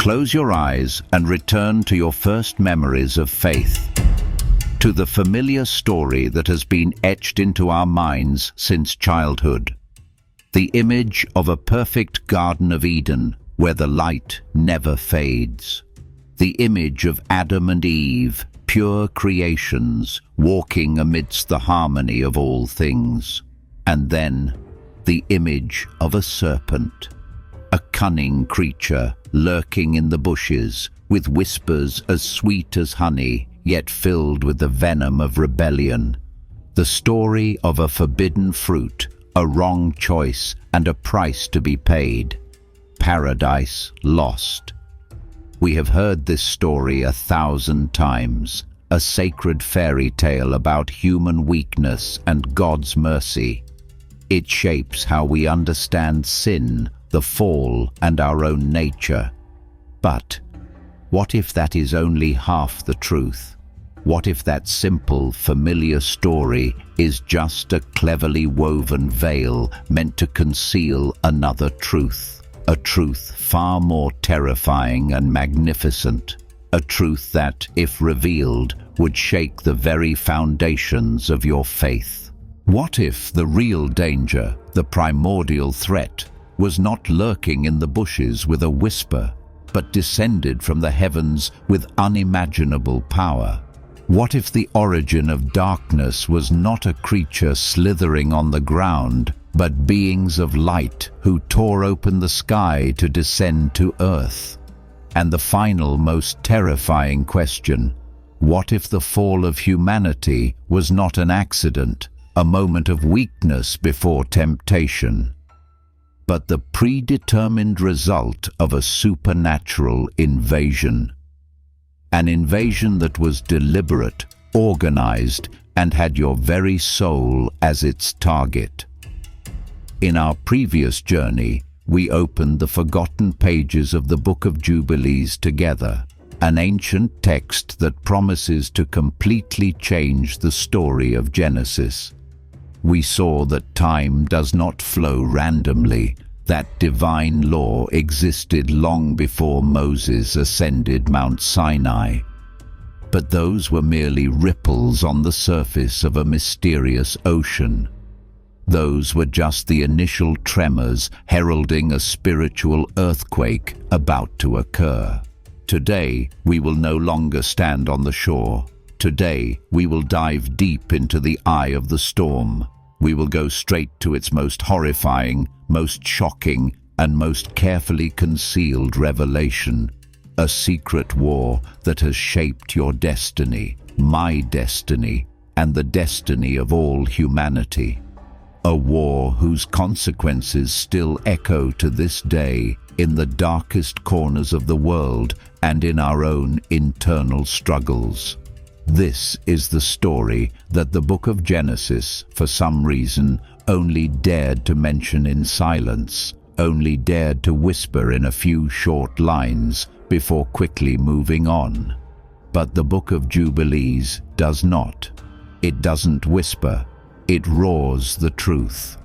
close your eyes and return to your first memories of faith, to the familiar story that has been etched into our minds since childhood. The image of a perfect Garden of Eden where the light never fades. The image of Adam and Eve, pure creations, walking amidst the harmony of all things. And then, the image of a serpent, a cunning creature lurking in the bushes, with whispers as sweet as honey, yet filled with the venom of rebellion. The story of a forbidden fruit, a wrong choice, and a price to be paid. Paradise lost. We have heard this story 1,000 times, a sacred fairy tale about human weakness and God's mercy. It shapes how we understand sin, the fall, and our own nature. But what if that is only half the truth? What if that simple, familiar story is just a cleverly woven veil meant to conceal another truth? A truth far more terrifying and magnificent. A truth that, if revealed, would shake the very foundations of your faith. What if the real danger, the primordial threat, was not lurking in the bushes with a whisper, but descended from the heavens with unimaginable power? What if the origin of darkness was not a creature slithering on the ground, but beings of light who tore open the sky to descend to earth? And the final, most terrifying question, what if the fall of humanity was not an accident, a moment of weakness before temptation, but the predetermined result of a supernatural invasion? An invasion that was deliberate, organized, and had your very soul as its target. In our previous journey, we opened the forgotten pages of the Book of Jubilees together, an ancient text that promises to completely change the story of Genesis. We saw that time does not flow randomly, that divine law existed long before Moses ascended Mount Sinai. But those were merely ripples on the surface of a mysterious ocean. Those were just the initial tremors heralding a spiritual earthquake about to occur. Today, we will no longer stand on the shore. Today, we will dive deep into the eye of the storm. We will go straight to its most horrifying, most shocking, and most carefully concealed revelation. A secret war that has shaped your destiny, my destiny, and the destiny of all humanity. A war whose consequences still echo to this day in the darkest corners of the world and in our own internal struggles. This is the story that the Book of Genesis, for some reason, only dared to mention in silence, only dared to whisper in a few short lines before quickly moving on. But the Book of Jubilees does not. It doesn't whisper. It roars the truth.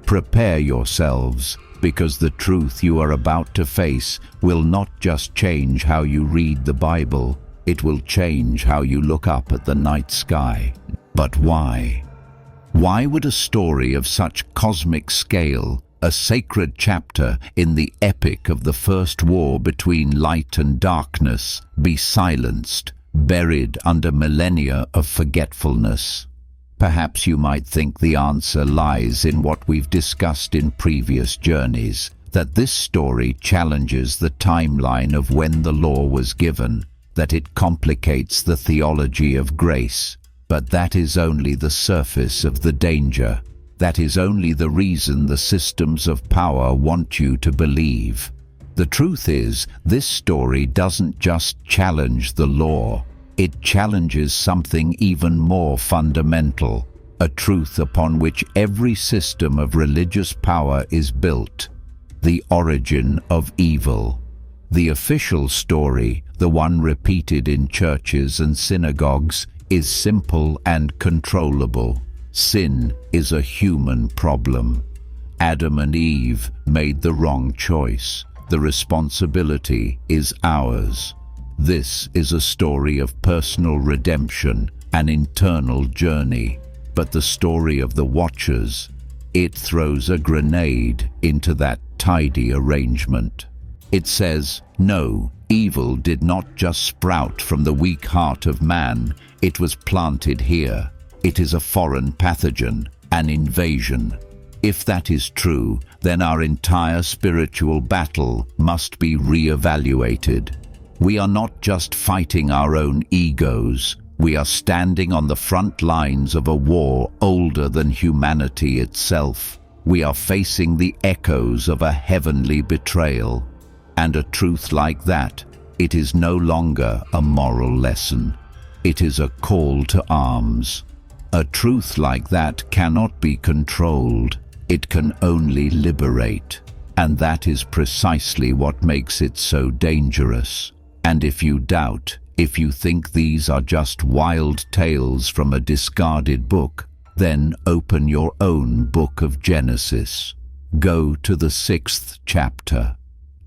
Prepare yourselves, because the truth you are about to face will not just change how you read the Bible, it will change how you look up at the night sky. But why? Why would a story of such cosmic scale, a sacred chapter in the epic of the first war between light and darkness, be silenced, buried under millennia of forgetfulness? Perhaps you might think the answer lies in what we've discussed in previous journeys, that this story challenges the timeline of when the law was given, that it complicates the theology of grace. But that is only the surface of the danger. That is only the reason the systems of power want you to believe. The truth is, this story doesn't just challenge the law. It challenges something even more fundamental, a truth upon which every system of religious power is built: the origin of evil. The official story, the one repeated in churches and synagogues, is simple and controllable. Sin is a human problem. Adam and Eve made the wrong choice. The responsibility is ours. This is a story of personal redemption, an internal journey. But the story of the Watchers, it throws a grenade into that tidy arrangement. It says, no, evil did not just sprout from the weak heart of man, it was planted here. It is a foreign pathogen, an invasion. If that is true, then our entire spiritual battle must be re-evaluated. We are not just fighting our own egos. We are standing on the front lines of a war older than humanity itself. We are facing the echoes of a heavenly betrayal. And a truth like that, it is no longer a moral lesson. It is a call to arms. A truth like that cannot be controlled. It can only liberate. And that is precisely what makes it so dangerous. And if you doubt, if you think these are just wild tales from a discarded book, then open your own Book of Genesis. Go to the 6th chapter.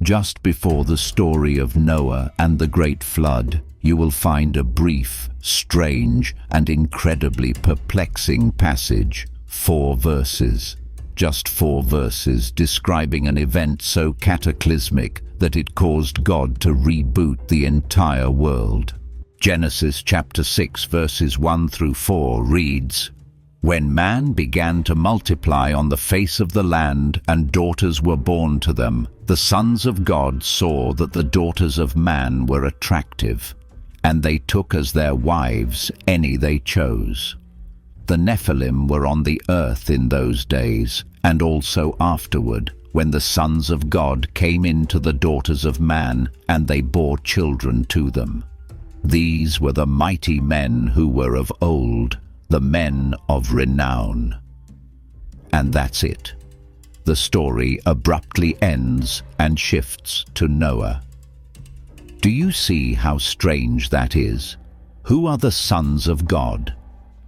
Just before the story of Noah and the Great Flood, you will find a brief, strange, and incredibly perplexing passage. 4 verses. Just 4 verses describing an event so cataclysmic that it caused God to reboot the entire world. Genesis chapter 6 verses 1 through 4 reads, "When man began to multiply on the face of the land, and daughters were born to them, the sons of God saw that the daughters of man were attractive, and they took as their wives any they chose. The Nephilim were on the earth in those days, and also afterward, when the sons of God came into the daughters of man, and they bore children to them. These were the mighty men who were of old, the men of renown." And that's it. The story abruptly ends and shifts to Noah. Do you see how strange that is? Who are the sons of God?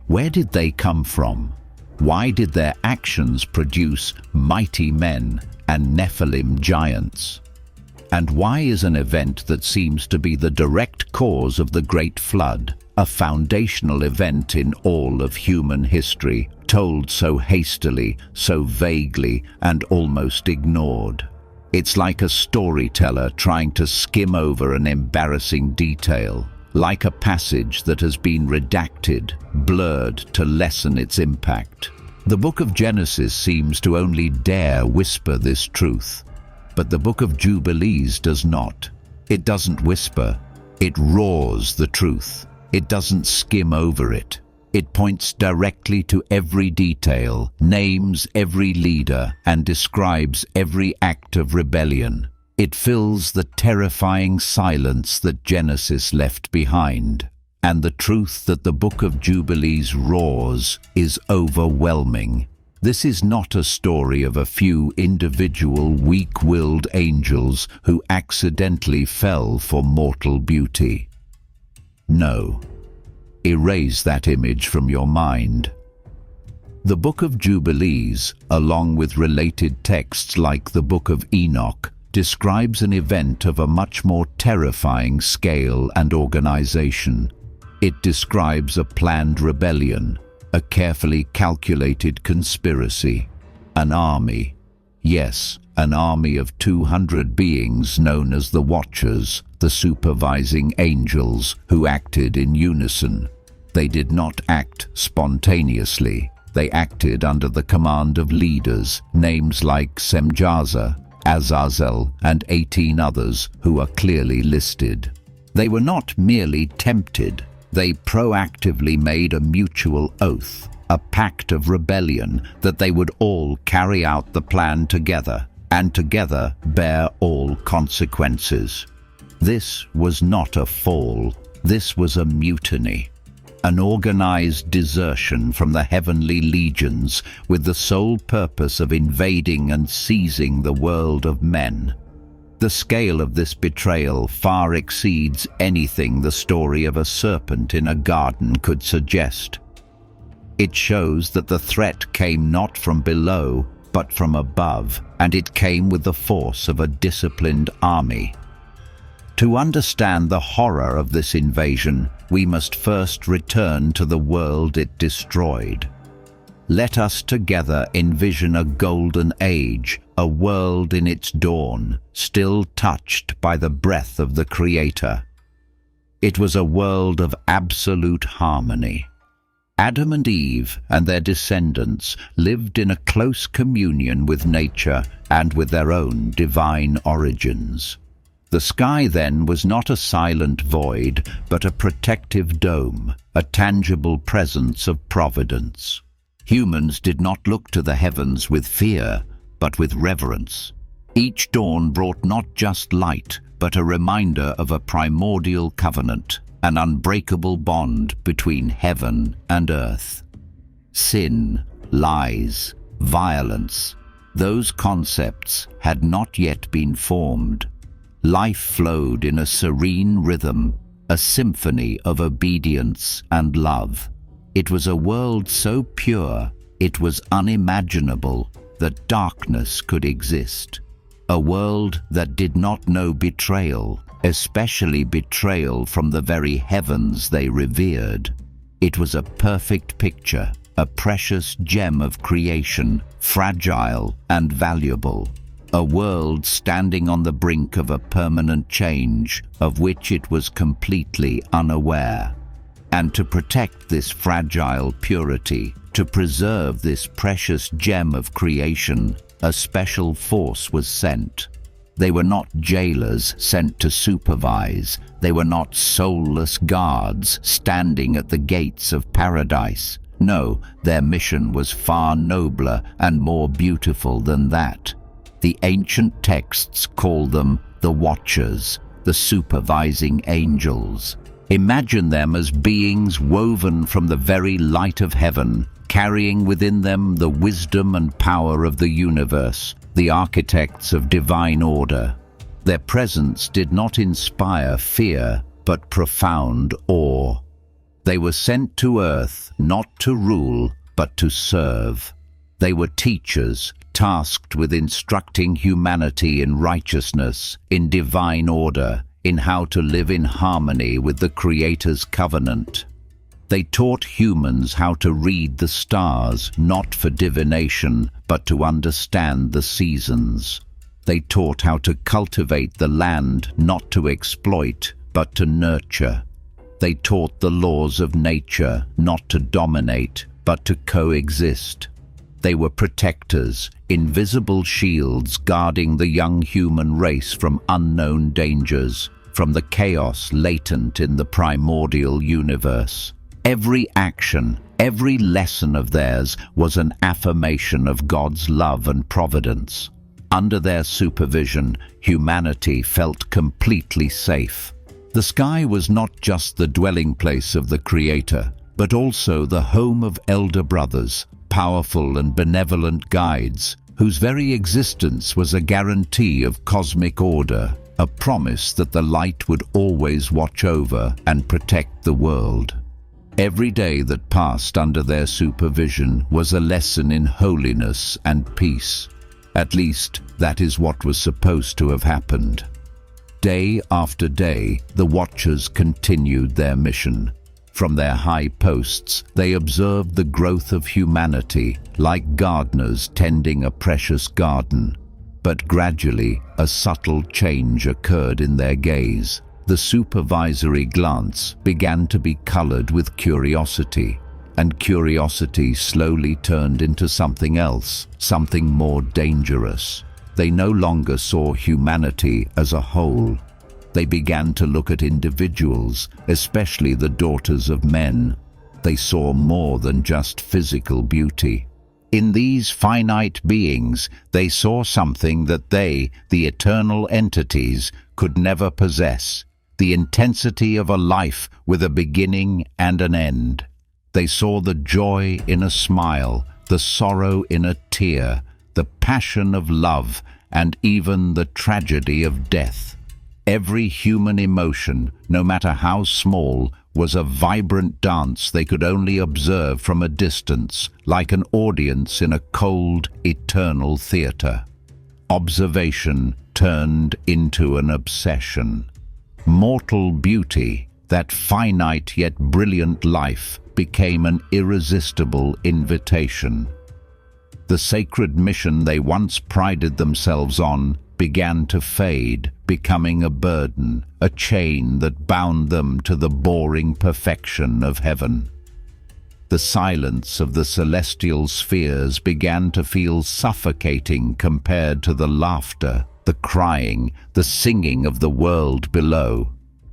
Where did they come from? Why did their actions produce mighty men and Nephilim giants? And why is an event that seems to be the direct cause of the Great Flood, a foundational event in all of human history, told so hastily, so vaguely, and almost ignored? It's like a storyteller trying to skim over an embarrassing detail, like a passage that has been redacted, blurred to lessen its impact. The Book of Genesis seems to only dare whisper this truth, but the Book of Jubilees does not. It doesn't whisper, it roars the truth. It doesn't skim over it. It points directly to every detail, names every leader, and describes every act of rebellion. It fills the terrifying silence that Genesis left behind. And the truth that the Book of Jubilees roars is overwhelming. This is not a story of a few individual weak-willed angels who accidentally fell for mortal beauty. No. Erase that image from your mind. The Book of Jubilees, along with related texts like the Book of Enoch, describes an event of a much more terrifying scale and organization. It describes a planned rebellion, a carefully calculated conspiracy, an army. Yes, an army of 200 beings known as the Watchers, the supervising angels who acted in unison. They did not act spontaneously. They acted under the command of leaders, names like Semjaza, Azazel, and 18 others who are clearly listed. They were not merely tempted. They proactively made a mutual oath, a pact of rebellion, that they would all carry out the plan together, and together bear all consequences. This was not a fall. This was a mutiny. An organized desertion from the heavenly legions with the sole purpose of invading and seizing the world of men. The scale of this betrayal far exceeds anything the story of a serpent in a garden could suggest. It shows that the threat came not from below, but from above, and it came with the force of a disciplined army. To understand the horror of this invasion, we must first return to the world it destroyed. Let us together envision a golden age, a world in its dawn, still touched by the breath of the Creator. It was a world of absolute harmony. Adam and Eve and their descendants lived in a close communion with nature and with their own divine origins. The sky then was not a silent void, but a protective dome, a tangible presence of providence. Humans did not look to the heavens with fear, but with reverence. Each dawn brought not just light, but a reminder of a primordial covenant, an unbreakable bond between heaven and earth. Sin, lies, violence, those concepts had not yet been formed. Life flowed in a serene rhythm, a symphony of obedience and love. It was a world so pure, it was unimaginable that darkness could exist. A world that did not know betrayal, especially betrayal from the very heavens they revered. It was a perfect picture, a precious gem of creation, fragile and valuable. A world standing on the brink of a permanent change, of which it was completely unaware. And to protect this fragile purity, to preserve this precious gem of creation, a special force was sent. They were not jailers sent to supervise. They were not soulless guards standing at the gates of paradise. No, their mission was far nobler and more beautiful than that. The ancient texts call them the Watchers, the supervising angels. Imagine them as beings woven from the very light of heaven, carrying within them the wisdom and power of the universe, the architects of divine order. Their presence did not inspire fear, but profound awe. They were sent to earth not to rule, but to serve. They were teachers, tasked with instructing humanity in righteousness, in divine order, in how to live in harmony with the Creator's covenant. They taught humans how to read the stars, not for divination, but to understand the seasons. They taught how to cultivate the land, not to exploit, but to nurture. They taught the laws of nature, not to dominate, but to coexist. They were protectors, invisible shields guarding the young human race from unknown dangers, from the chaos latent in the primordial universe. Every action, every lesson of theirs was an affirmation of God's love and providence. Under their supervision, humanity felt completely safe. The sky was not just the dwelling place of the Creator, but also the home of elder brothers, powerful and benevolent guides, whose very existence was a guarantee of cosmic order, a promise that the light would always watch over and protect the world. Every day that passed under their supervision was a lesson in holiness and peace. At least, that is what was supposed to have happened. Day after day, the Watchers continued their mission. From their high posts, they observed the growth of humanity, like gardeners tending a precious garden. But gradually, a subtle change occurred in their gaze. The supervisory glance began to be colored with curiosity, and curiosity slowly turned into something else, something more dangerous. They no longer saw humanity as a whole. They began to look at individuals, especially the daughters of men. They saw more than just physical beauty. In these finite beings, they saw something that they, the eternal entities, could never possess: the intensity of a life with a beginning and an end. They saw the joy in a smile, the sorrow in a tear, the passion of love, and even the tragedy of death. Every human emotion, no matter how small, was a vibrant dance they could only observe from a distance, like an audience in a cold, eternal theater. Observation turned into an obsession. Mortal beauty, that finite yet brilliant life, became an irresistible invitation. The sacred mission they once prided themselves on began to fade, becoming a burden, a chain that bound them to the boring perfection of heaven. The silence of the celestial spheres began to feel suffocating compared to the laughter, the crying, the singing of the world below.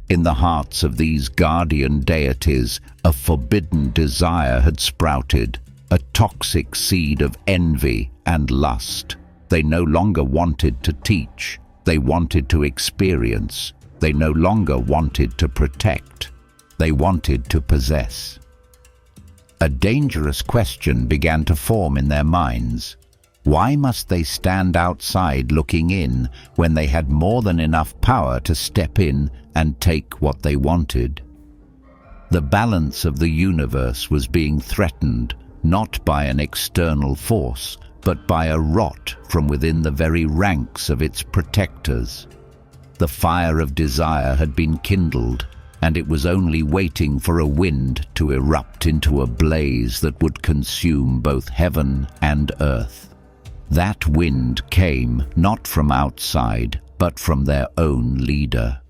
In the hearts of these guardian deities, a forbidden desire had sprouted, a toxic seed of envy and lust. They no longer wanted to teach, they wanted to experience. They no longer wanted to protect, they wanted to possess. A dangerous question began to form in their minds. Why must they stand outside looking in when they had more than enough power to step in and take what they wanted? The balance of the universe was being threatened, not by an external force, but by a rot from within the very ranks of its protectors. The fire of desire had been kindled, and it was only waiting for a wind to erupt into a blaze that would consume both heaven and earth. That wind came not from outside, but from their own leader.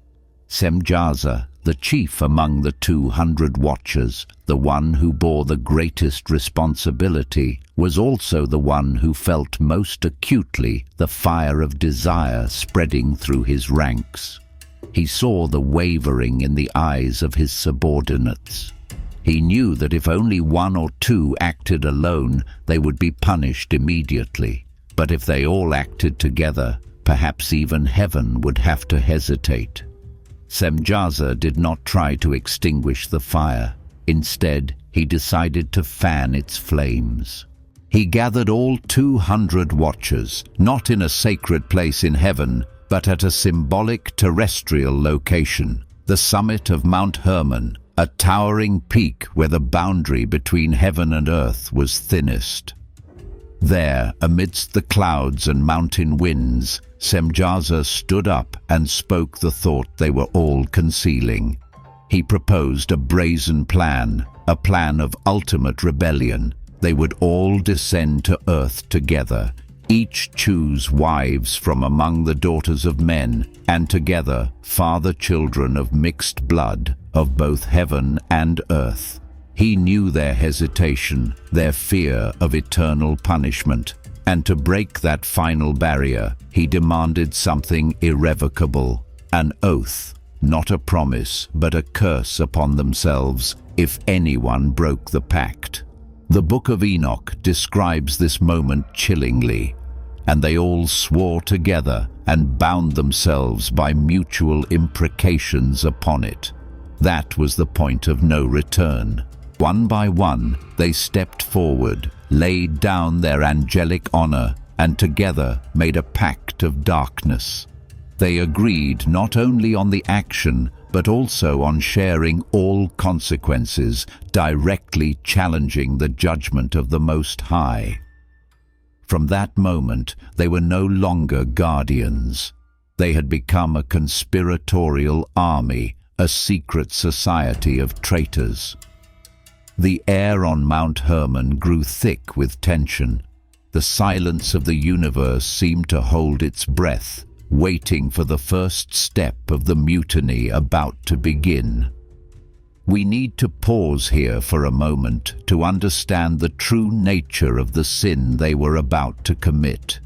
Semjaza, the chief among the 200 watchers, the one who bore the greatest responsibility, was also the one who felt most acutely the fire of desire spreading through his ranks. He saw the wavering in the eyes of his subordinates. He knew that if only one or two acted alone, they would be punished immediately. But if they all acted together, perhaps even heaven would have to hesitate. Semjaza did not try to extinguish the fire. Instead, he decided to fan its flames. He gathered all 200 watchers, not in a sacred place in heaven, but at a symbolic terrestrial location, the summit of Mount Hermon, a towering peak where the boundary between heaven and earth was thinnest. There, amidst the clouds and mountain winds, Semjaza stood up and spoke the thought they were all concealing. He proposed a brazen plan, a plan of ultimate rebellion. They would all descend to earth together, each choose wives from among the daughters of men, and together father children of mixed blood, of both heaven and earth. He knew their hesitation, their fear of eternal punishment, and to break that final barrier, he demanded something irrevocable, an oath, not a promise, but a curse upon themselves if anyone broke the pact. The Book of Enoch describes this moment chillingly, and they all swore together and bound themselves by mutual imprecations upon it. That was the point of no return. One by one, they stepped forward, laid down their angelic honor, and together made a pact of darkness. They agreed not only on the action, but also on sharing all consequences, directly challenging the judgment of the Most High. From that moment, they were no longer guardians. They had become a conspiratorial army, a secret society of traitors. The air on Mount Hermon grew thick with tension. The silence of the universe seemed to hold its breath, waiting for the first step of the mutiny about to begin. We need to pause here for a moment to understand the true nature of the sin they were about to commit.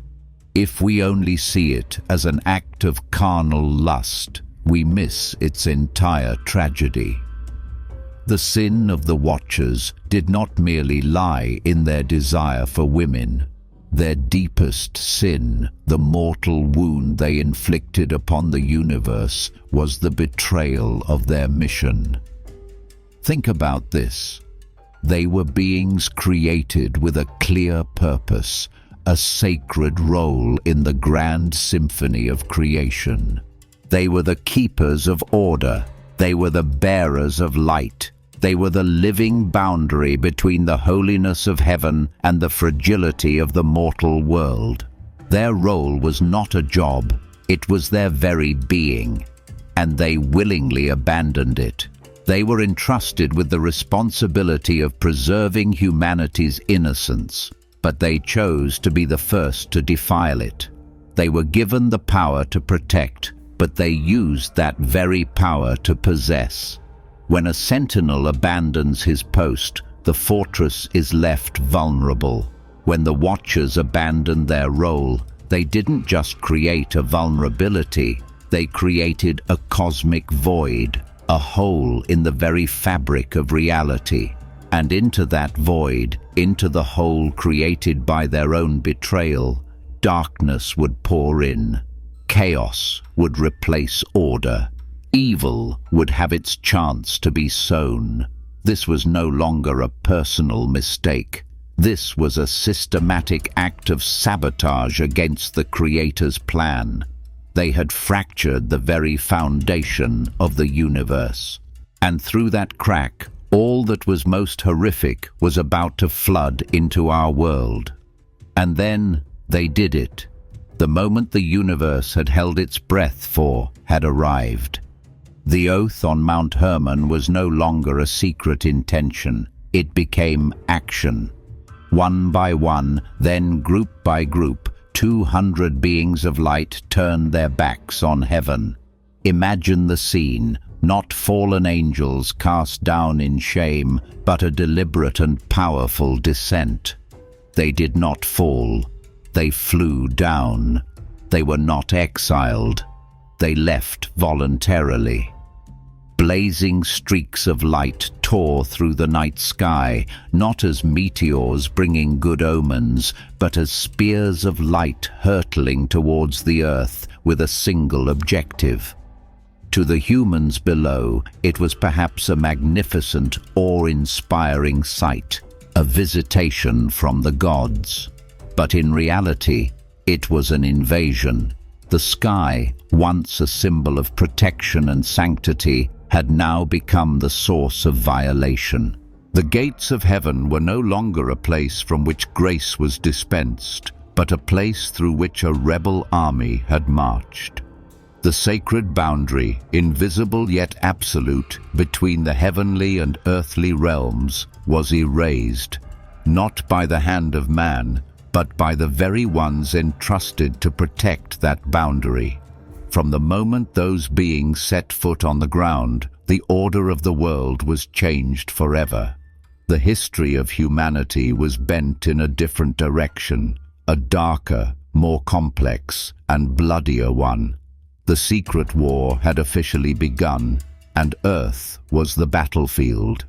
If we only see it as an act of carnal lust, we miss its entire tragedy. The sin of the Watchers did not merely lie in their desire for women. Their deepest sin, the mortal wound they inflicted upon the universe, was the betrayal of their mission. Think about this. They were beings created with a clear purpose, a sacred role in the grand symphony of creation. They were the keepers of order. They were the bearers of light. They were the living boundary between the holiness of heaven and the fragility of the mortal world. Their role was not a job, it was their very being, and they willingly abandoned it. They were entrusted with the responsibility of preserving humanity's innocence, but they chose to be the first to defile it. They were given the power to protect, but they used that very power to possess. When a sentinel abandons his post, the fortress is left vulnerable. When the watchers abandoned their role, they didn't just create a vulnerability, they created a cosmic void, a hole in the very fabric of reality. And into that void, into the hole created by their own betrayal, darkness would pour in. Chaos would replace order. Evil would have its chance to be sown. This was no longer a personal mistake. This was a systematic act of sabotage against the Creator's plan. They had fractured the very foundation of the universe. And through that crack, all that was most horrific was about to flood into our world. And then they did it. The moment the universe had held its breath for had arrived. The oath on Mount Hermon was no longer a secret intention. It became action. One by one, then group by group, 200 beings of light turned their backs on heaven. Imagine the scene, not fallen angels cast down in shame, but a deliberate and powerful descent. They did not fall. They flew down. They were not exiled. They left voluntarily. Blazing streaks of light tore through the night sky, not as meteors bringing good omens, but as spears of light hurtling towards the earth with a single objective. To the humans below, it was perhaps a magnificent, awe-inspiring sight, a visitation from the gods. But in reality, it was an invasion. The sky, once a symbol of protection and sanctity, had now become the source of violation. The gates of heaven were no longer a place from which grace was dispensed, but a place through which a rebel army had marched. The sacred boundary, invisible yet absolute, between the heavenly and earthly realms was erased, not by the hand of man, but by the very ones entrusted to protect that boundary. From the moment those beings set foot on the ground, the order of the world was changed forever. The history of humanity was bent in a different direction, a darker, more complex, and bloodier one. The secret war had officially begun, and Earth was the battlefield.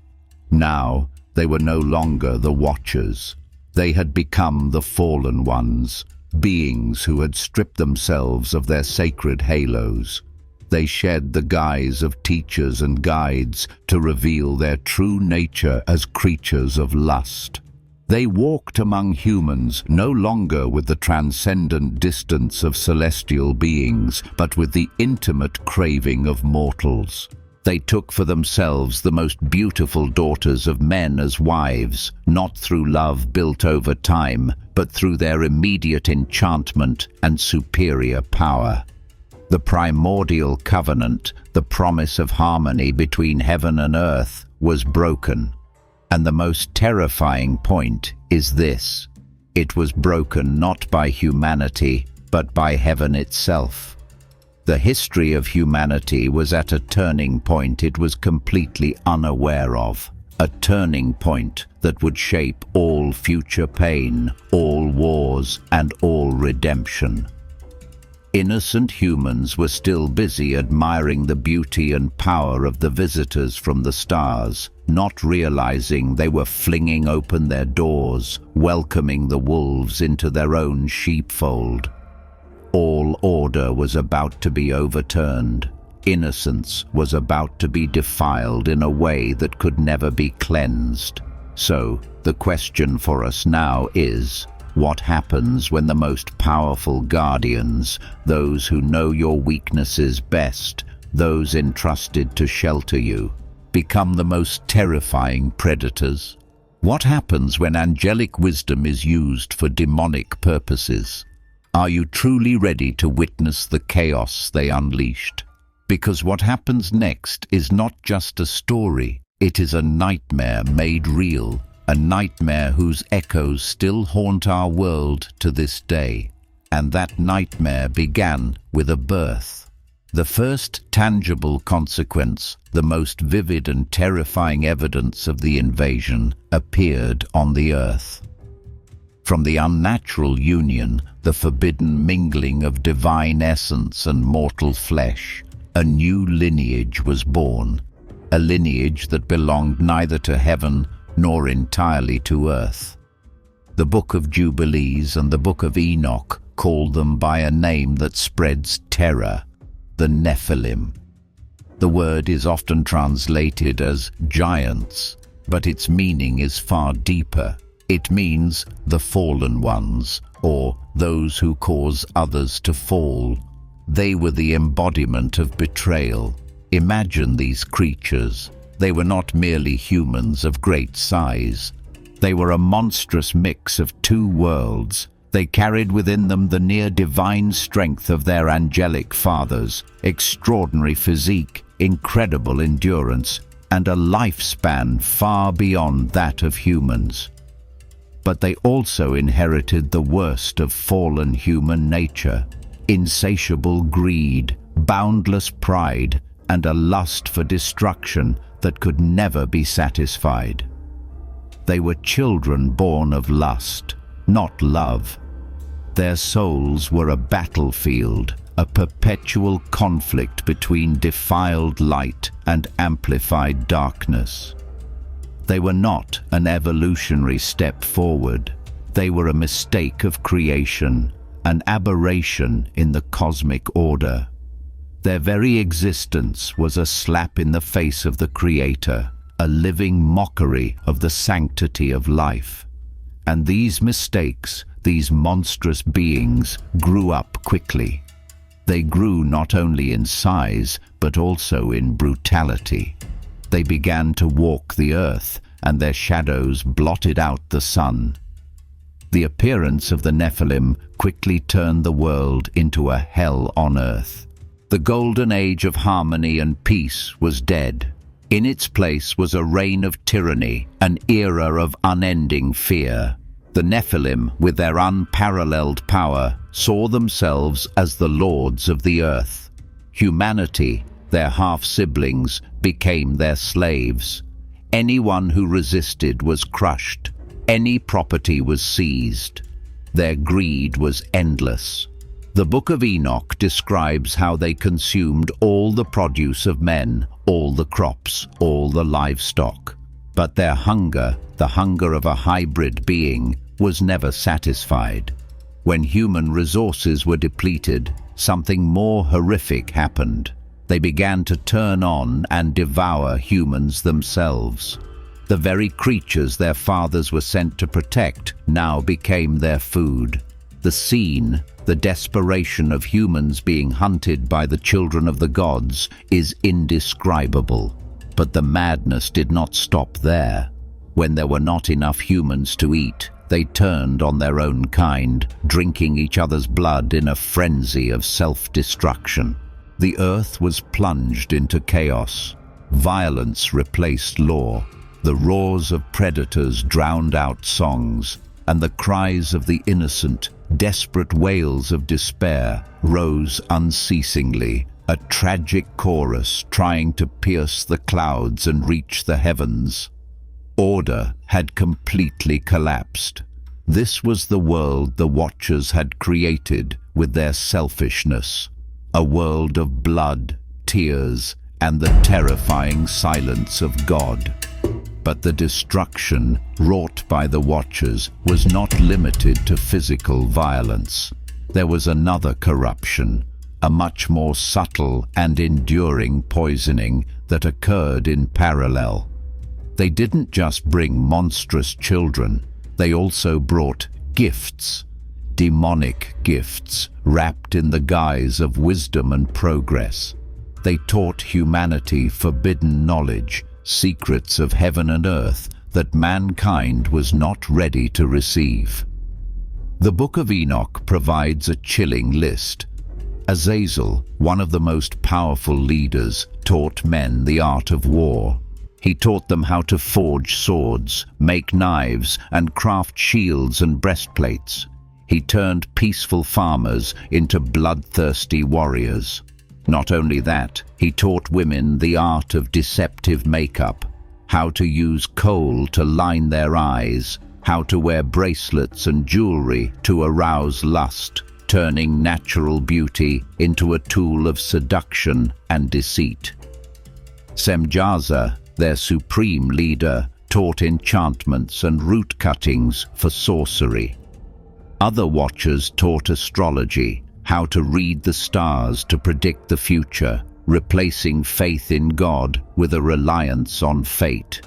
Now, they were no longer the Watchers. They had become the fallen ones, beings who had stripped themselves of their sacred halos. They shed the guise of teachers and guides to reveal their true nature as creatures of lust. They walked among humans no longer with the transcendent distance of celestial beings, but with the intimate craving of mortals. They took for themselves the most beautiful daughters of men as wives, not through love built over time, but through their immediate enchantment and superior power. The primordial covenant, the promise of harmony between heaven and earth, was broken. And the most terrifying point is this: it was broken not by humanity, but by heaven itself. The history of humanity was at a turning point it was completely unaware of, a turning point that would shape all future pain, all wars, and all redemption. Innocent humans were still busy admiring the beauty and power of the visitors from the stars, not realizing they were flinging open their doors, welcoming the wolves into their own sheepfold. All order was about to be overturned. Innocence was about to be defiled in a way that could never be cleansed. So, the question for us now is, what happens when the most powerful guardians, those who know your weaknesses best, those entrusted to shelter you, become the most terrifying predators? What happens when angelic wisdom is used for demonic purposes? Are you truly ready to witness the chaos they unleashed? Because what happens next is not just a story, it is a nightmare made real, a nightmare whose echoes still haunt our world to this day. And that nightmare began with a birth. The first tangible consequence, the most vivid and terrifying evidence of the invasion, appeared on the earth. From the unnatural union, the forbidden mingling of divine essence and mortal flesh, a new lineage was born, a lineage that belonged neither to heaven nor entirely to earth. The Book of Jubilees and the Book of Enoch call them by a name that spreads terror, the Nephilim. The word is often translated as giants, but its meaning is far deeper. It means the fallen ones, or those who cause others to fall. They were the embodiment of betrayal. Imagine these creatures. They were not merely humans of great size. They were a monstrous mix of two worlds. They carried within them the near-divine strength of their angelic fathers, extraordinary physique, incredible endurance, and a lifespan far beyond that of humans. But they also inherited the worst of fallen human nature: insatiable greed, boundless pride, and a lust for destruction that could never be satisfied. They were children born of lust, not love. Their souls were a battlefield, a perpetual conflict between defiled light and amplified darkness. They were not an evolutionary step forward. They were a mistake of creation, an aberration in the cosmic order. Their very existence was a slap in the face of the Creator, a living mockery of the sanctity of life. And these mistakes, these monstrous beings, grew up quickly. They grew not only in size, but also in brutality. They began to walk the earth, and their shadows blotted out the sun. The appearance of the Nephilim quickly turned the world into a hell on earth. The golden age of harmony and peace was dead. In its place was a reign of tyranny, an era of unending fear. The Nephilim, with their unparalleled power, saw themselves as the lords of the earth. Humanity, their half-siblings, became their slaves. Anyone who resisted was crushed. Any property was seized. Their greed was endless. The Book of Enoch describes how they consumed all the produce of men, all the crops, all the livestock. But their hunger, the hunger of a hybrid being, was never satisfied. When human resources were depleted, something more horrific happened. They began to turn on and devour humans themselves. The very creatures their fathers were sent to protect now became their food. The scene, the desperation of humans being hunted by the children of the gods, is indescribable. But the madness did not stop there. When there were not enough humans to eat, they turned on their own kind, drinking each other's blood in a frenzy of self-destruction. The earth was plunged into chaos. Violence replaced law. The roars of predators drowned out songs, and the cries of the innocent, desperate wails of despair rose unceasingly, a tragic chorus trying to pierce the clouds and reach the heavens. Order had completely collapsed. This was the world the Watchers had created with their selfishness, a world of blood, tears, and the terrifying silence of God. But the destruction wrought by the Watchers was not limited to physical violence. There was another corruption, a much more subtle and enduring poisoning that occurred in parallel. They didn't just bring monstrous children, they also brought gifts, demonic gifts wrapped in the guise of wisdom and progress. They taught humanity forbidden knowledge, secrets of heaven and earth that mankind was not ready to receive. The Book of Enoch provides a chilling list. Azazel, one of the most powerful leaders, taught men the art of war. He taught them how to forge swords, make knives, and craft shields and breastplates. He turned peaceful farmers into bloodthirsty warriors. Not only that, he taught women the art of deceptive makeup, how to use coal to line their eyes, how to wear bracelets and jewelry to arouse lust, turning natural beauty into a tool of seduction and deceit. Semjaza, their supreme leader, taught enchantments and root cuttings for sorcery. Other watchers taught astrology, how to read the stars to predict the future, replacing faith in God with a reliance on fate.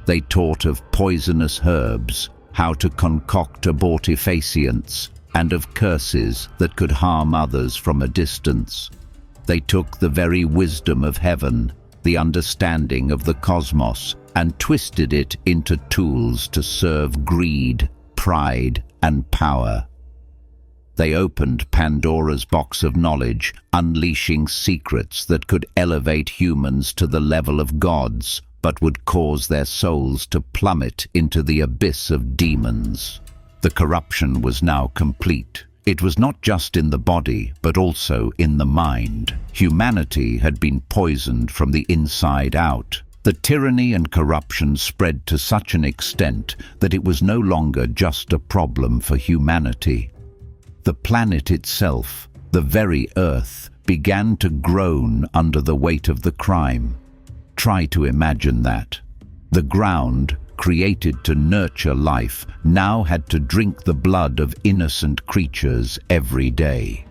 They taught of poisonous herbs, how to concoct abortifacients, and of curses that could harm others from a distance. They took the very wisdom of heaven, the understanding of the cosmos, and twisted it into tools to serve greed, pride, and power. They opened Pandora's box of knowledge, unleashing secrets that could elevate humans to the level of gods, but would cause their souls to plummet into the abyss of demons. The corruption was now complete. It was not just in the body, but also in the mind. Humanity had been poisoned from the inside out. The tyranny and corruption spread to such an extent that it was no longer just a problem for humanity. The planet itself, the very Earth, began to groan under the weight of the crime. Try to imagine that. The ground, created to nurture life, now had to drink the blood of innocent creatures every day.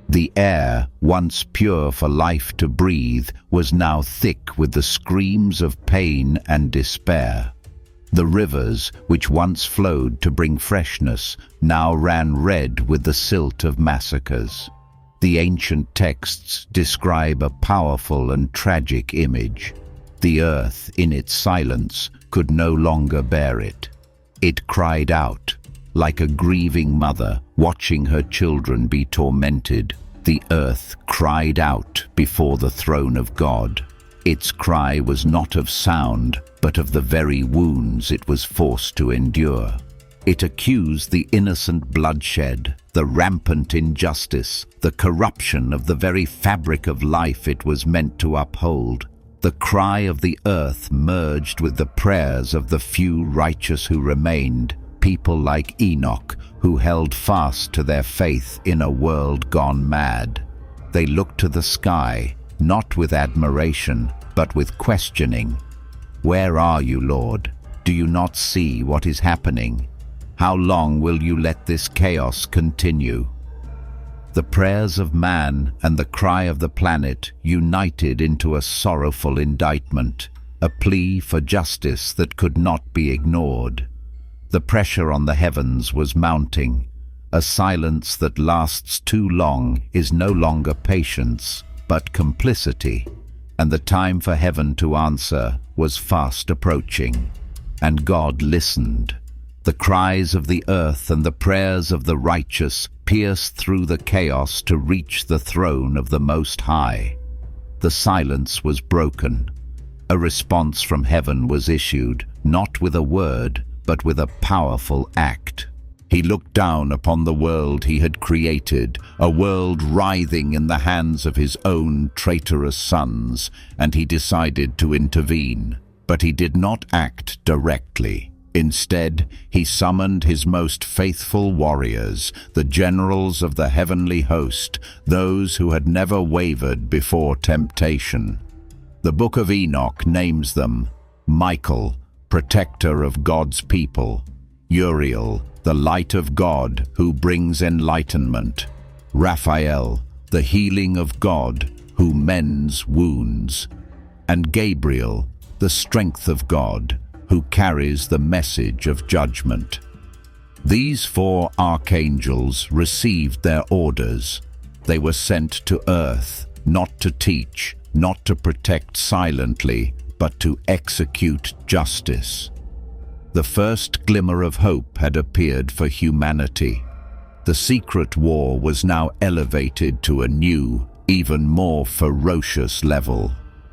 The air, once pure for life to breathe, was now thick with the screams of pain and despair. The rivers, which once flowed to bring freshness, now ran red with the silt of massacres. The ancient texts describe a powerful and tragic image. The earth, in its silence, could no longer bear it. It cried out, like a grieving mother watching her children be tormented. The earth cried out before the throne of God. Its cry was not of sound, but of the very wounds it was forced to endure. It accused the innocent bloodshed, the rampant injustice, the corruption of the very fabric of life it was meant to uphold. The cry of the earth merged with the prayers of the few righteous who remained, people like Enoch, who held fast to their faith in a world gone mad. They looked to the sky, not with admiration, but with questioning. Where are you, Lord? Do you not see what is happening? How long will you let this chaos continue? The prayers of man and the cry of the planet united into a sorrowful indictment, a plea for justice that could not be ignored. The pressure on the heavens was mounting. A silence that lasts too long is no longer patience, but complicity, and the time for heaven to answer was fast approaching. And God listened. The cries of the earth and the prayers of the righteous pierced through the chaos to reach the throne of the Most High. The silence was broken. A response from heaven was issued, not with a word, but with a powerful act. He looked down upon the world he had created, a world writhing in the hands of his own traitorous sons, and he decided to intervene. But he did not act directly. Instead, he summoned his most faithful warriors, the generals of the heavenly host, those who had never wavered before temptation. The Book of Enoch names them: Michael, protector of God's people; Uriel, the light of God who brings enlightenment; Raphael, the healing of God who mends wounds; and Gabriel, the strength of God, who carries the message of judgment. These 4 archangels received their orders. They were sent to earth, not to teach, not to protect silently, but to execute justice. The first glimmer of hope had appeared for humanity. The secret war was now elevated to a new, even more ferocious level.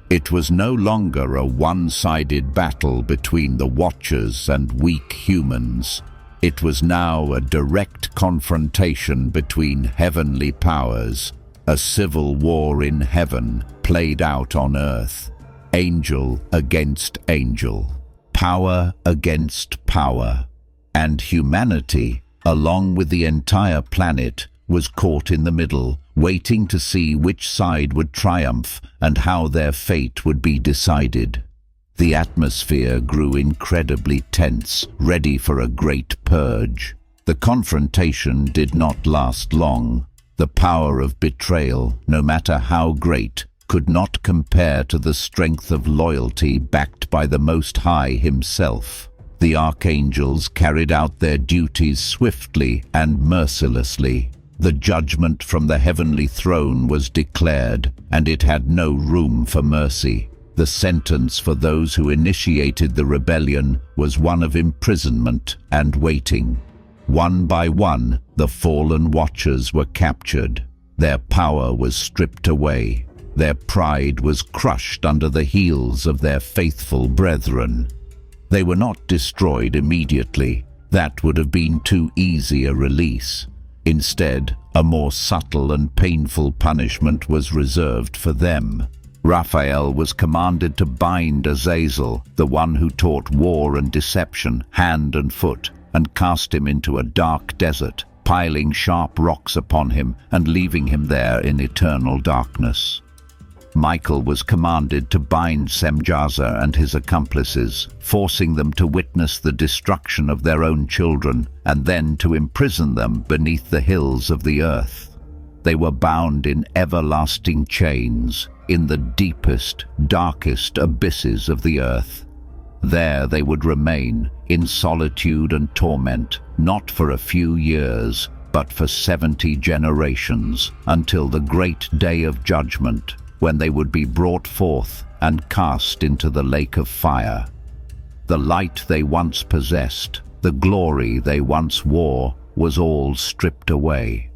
It was no longer a one-sided battle between the Watchers and weak humans. It was now a direct confrontation between heavenly powers, a civil war in heaven played out on earth. Angel against angel, power against power, and humanity, along with the entire planet, was caught in the middle, waiting to see which side would triumph and how their fate would be decided. The atmosphere grew incredibly tense, ready for a great purge. The confrontation did not last long. The power of betrayal, no matter how great, could not compare to the strength of loyalty backed by the Most High himself. The archangels carried out their duties swiftly and mercilessly. The judgment from the heavenly throne was declared, and it had no room for mercy. The sentence for those who initiated the rebellion was one of imprisonment and waiting. One by one, the fallen Watchers were captured. Their power was stripped away. Their pride was crushed under the heels of their faithful brethren. They were not destroyed immediately. That would have been too easy a release. Instead, a more subtle and painful punishment was reserved for them. Raphael was commanded to bind Azazel, the one who taught war and deception, hand and foot, and cast him into a dark desert, piling sharp rocks upon him and leaving him there in eternal darkness. Michael was commanded to bind Semjaza and his accomplices, forcing them to witness the destruction of their own children, and then to imprison them beneath the hills of the earth. They were bound in everlasting chains, in the deepest, darkest abysses of the earth. There they would remain, in solitude and torment, not for a few years, but for 70 generations, until the great day of judgment, when they would be brought forth and cast into the lake of fire. The light they once possessed, the glory they once wore, was all stripped away.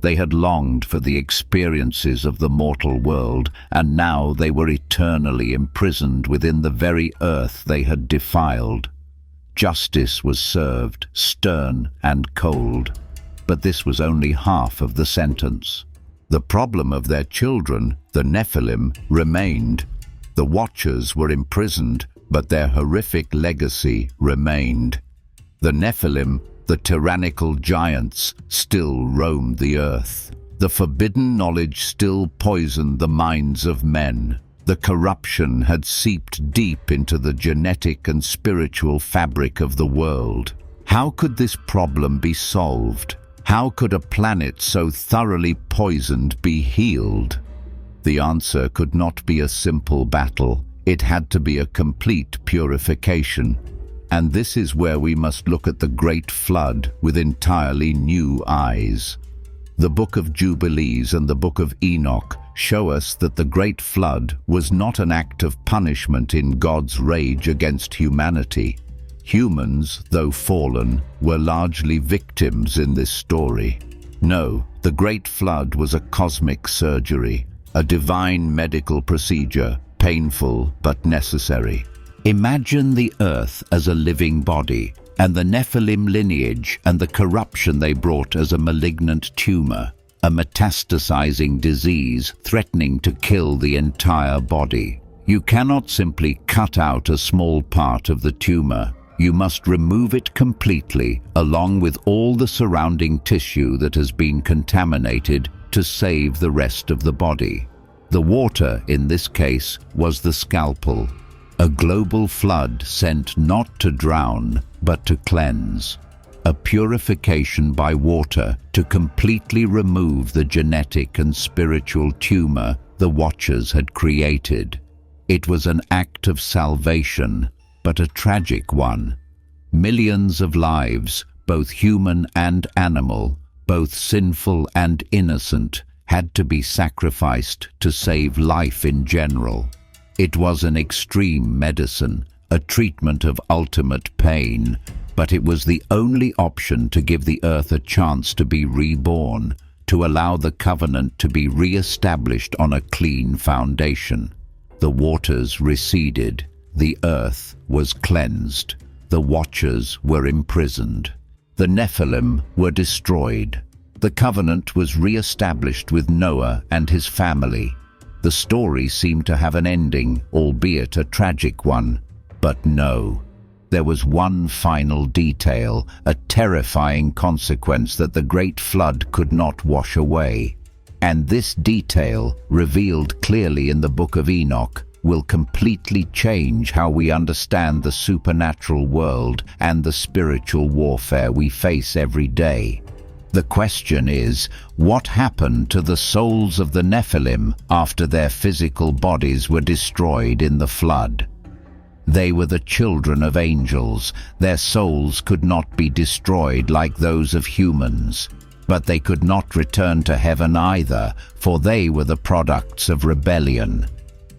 They had longed for the experiences of the mortal world, and now they were eternally imprisoned within the very earth they had defiled. Justice was served, stern and cold, but this was only half of the sentence. The problem of their children, the Nephilim, remained. The Watchers were imprisoned, but their horrific legacy remained. The Nephilim, the tyrannical giants, still roamed the earth. The forbidden knowledge still poisoned the minds of men. The corruption had seeped deep into the genetic and spiritual fabric of the world. How could this problem be solved? How could a planet so thoroughly poisoned be healed? The answer could not be a simple battle. It had to be a complete purification. And this is where we must look at the Great Flood with entirely new eyes. The Book of Jubilees and the Book of Enoch show us that the Great Flood was not an act of punishment in God's rage against humanity. Humans, though fallen, were largely victims in this story. No, the Great Flood was a cosmic surgery, a divine medical procedure, painful but necessary. Imagine the earth as a living body, and the Nephilim lineage and the corruption they brought as a malignant tumor, a metastasizing disease threatening to kill the entire body. You cannot simply cut out a small part of the tumor. You must remove it completely, along with all the surrounding tissue that has been contaminated, to save the rest of the body. The water, in this case, was the scalpel. A global flood sent not to drown, but to cleanse. A purification by water to completely remove the genetic and spiritual tumor the Watchers had created. It was an act of salvation, but a tragic one. Millions of lives, both human and animal, both sinful and innocent, had to be sacrificed to save life in general. It was an extreme medicine, a treatment of ultimate pain, but it was the only option to give the earth a chance to be reborn, to allow the covenant to be re-established on a clean foundation. The waters receded, the earth was cleansed, the watchers were imprisoned. The Nephilim were destroyed. The covenant was re-established with Noah and his family. The story seemed to have an ending, albeit a tragic one. But no. There was one final detail, a terrifying consequence that the great flood could not wash away. And this detail, revealed clearly in the Book of Enoch, will completely change how we understand the supernatural world and the spiritual warfare we face every day. The question is, what happened to the souls of the Nephilim after their physical bodies were destroyed in the flood? They were the children of angels. Their souls could not be destroyed like those of humans. But they could not return to heaven either, for they were the products of rebellion.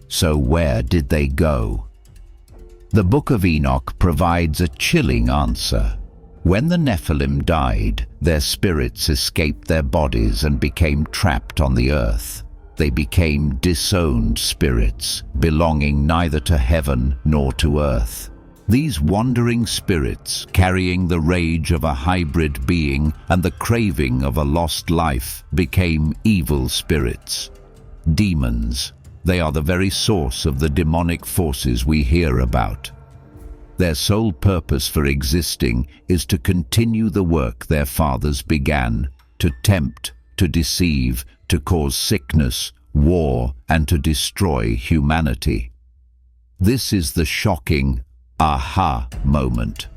So where did they go? The Book of Enoch provides a chilling answer. When the Nephilim died, their spirits escaped their bodies and became trapped on the earth. They became disowned spirits, belonging neither to heaven nor to earth. These wandering spirits, carrying the rage of a hybrid being and the craving of a lost life, became evil spirits. Demons. They are the very source of the demonic forces we hear about. Their sole purpose for existing is to continue the work their fathers began, to tempt, to deceive, to cause sickness, war, and to destroy humanity. This is the shocking aha moment.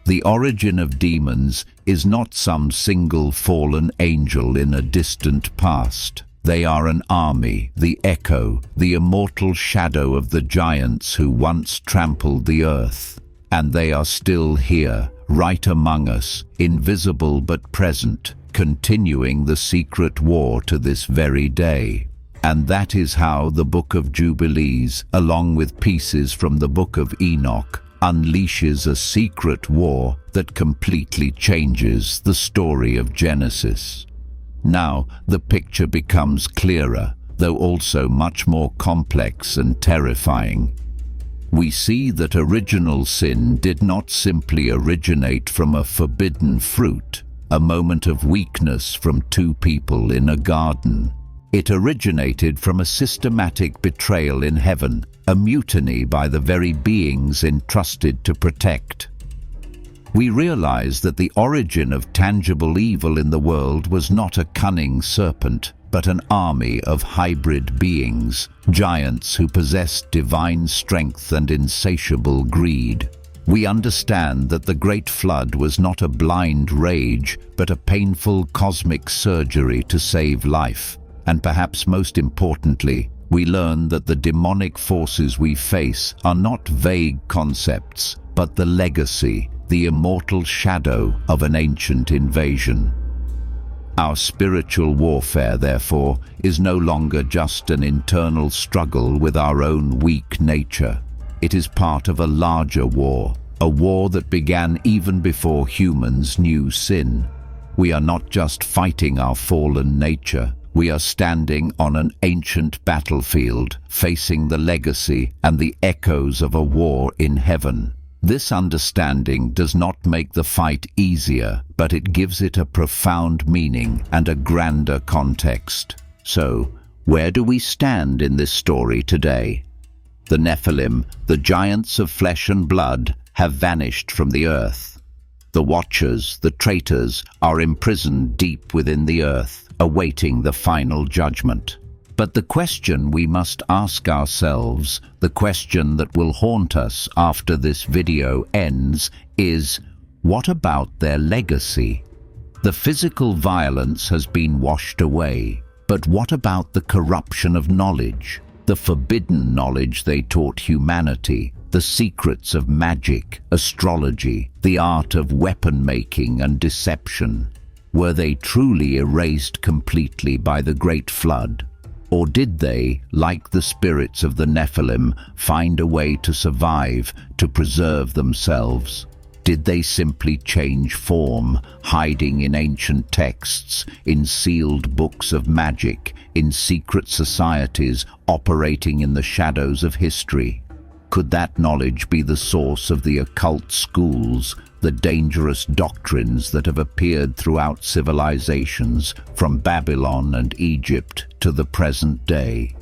The origin of demons is not some single fallen angel in a distant past. They are an army, the echo, the immortal shadow of the giants who once trampled the earth. And they are still here, right among us, invisible but present, continuing the secret war to this very day. And that is how the Book of Jubilees, along with pieces from the Book of Enoch, unleashes a secret war that completely changes the story of Genesis. Now, the picture becomes clearer, though also much more complex and terrifying. We see that original sin did not simply originate from a forbidden fruit, a moment of weakness from two people in a garden. It originated from a systematic betrayal in heaven, a mutiny by the very beings entrusted to protect. We realize that the origin of tangible evil in the world was not a cunning serpent, but an army of hybrid beings, giants who possessed divine strength and insatiable greed. We understand that the Great Flood was not a blind rage, but a painful cosmic surgery to save life. And perhaps most importantly, we learn that the demonic forces we face are not vague concepts, but the legacy, the immortal shadow of an ancient invasion. Our spiritual warfare, therefore, is no longer just an internal struggle with our own weak nature. It is part of a larger war, a war that began even before humans knew sin. We are not just fighting our fallen nature. We are standing on an ancient battlefield, facing the legacy and the echoes of a war in heaven. This understanding does not make the fight easier, but it gives it a profound meaning and a grander context. So, where do we stand in this story today? The Nephilim, the giants of flesh and blood, have vanished from the earth. The watchers, the traitors, are imprisoned deep within the earth, awaiting the final judgment. But the question we must ask ourselves, the question that will haunt us after this video ends, is, what about their legacy? The physical violence has been washed away, but what about the corruption of knowledge? The forbidden knowledge they taught humanity, the secrets of magic, astrology, the art of weapon making and deception. Were they truly erased completely by the Great Flood? Or did they, like the spirits of the Nephilim, find a way to survive, to preserve themselves? Did they simply change form, hiding in ancient texts, in sealed books of magic, in secret societies, operating in the shadows of history? Could that knowledge be the source of the occult schools, the dangerous doctrines that have appeared throughout civilizations, from Babylon and Egypt to the present day?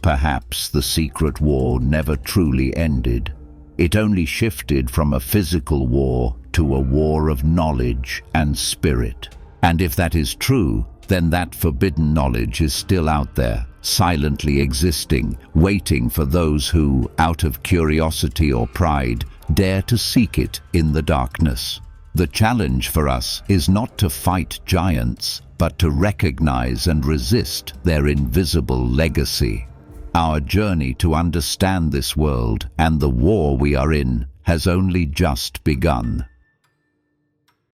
Perhaps the secret war never truly ended. It only shifted from a physical war to a war of knowledge and spirit. And if that is true, then that forbidden knowledge is still out there, silently existing, waiting for those who, out of curiosity or pride, dare to seek it in the darkness. The challenge for us is not to fight giants, but to recognize and resist their invisible legacy. Our journey to understand this world and the war we are in has only just begun.